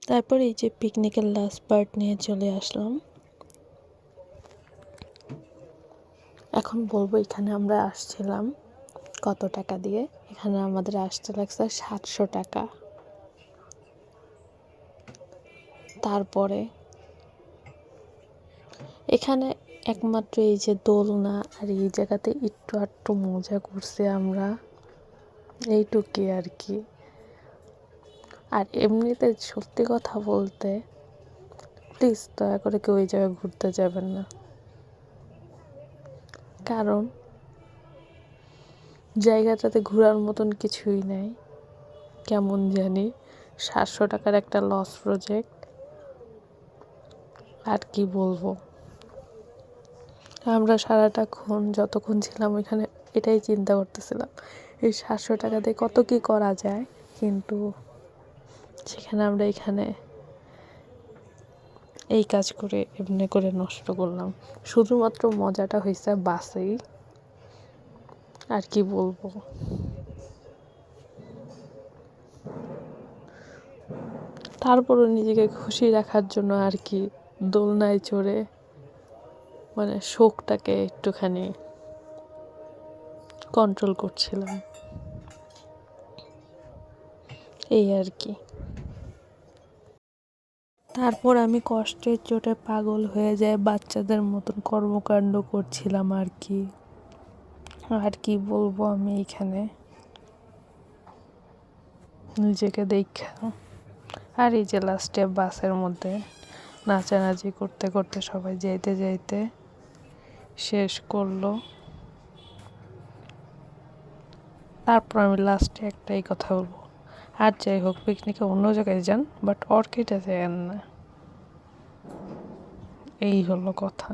তারপর এই যে পিকনিকের লাস্ট পার্ট নিয়ে চলে আসলাম। এখন বলবো এখানে আমরা আসছিলাম কত টাকা দিয়ে। এখানে আমাদের আসতে লাগছে 700 টাকা। তারপরে এখানে একমাত্র এই যে দোলনা আর এই জায়গাতে একটু আধটু মজা করছি আমরা, এইটুকুই আর কি। আর এমনিতে সত্যি কথা বলতে প্লিজ দয়া করে কেউ ওই জায়গায় ঘুরতে যাবেন না, কারণ জায়গাটাতে ঘোরার মতন কিছুই নাই। কেমন জানি 700 টাকার একটা লস প্রজেক্ট। আর কি বলবো, আমরা সারাটাক্ষণ যতক্ষণ ছিলাম ওইখানে এটাই চিন্তা করতেছিলাম এই 700 টাকা দিয়ে কত কি করা যায়, কিন্তু সেখানে আমরা এখানে এই কাজ করে এমনি করে নষ্ট করলাম। শুধুমাত্র মজাটা হয়েছে বাসেই, আর কি বলবো। তারপরও নিজেকে খুশি রাখার জন্য আর কি দোলনায় চড়ে মানে শোকটাকে একটুখানি কন্ট্রোল করছিলাম, এই আর কি। তারপর আমি কষ্টের চোটে পাগল হয়ে যায় বাচ্চাদের মতন কর্মকাণ্ড করছিলাম আর কি। আর কি বলবো আমি এখানে নিজেকে দেখা। আর এই যে লাস্টে বাসের মধ্যে নাচানাচি করতে করতে সবাই যাইতে যাইতে শেষ করলো। তারপর আমি লাস্টে একটাই কথা বলবো, আর যাই হোক পিকনিকে অন্য জায়গায় যান, বাট অর্কিডে যান না, এই হলো কথা।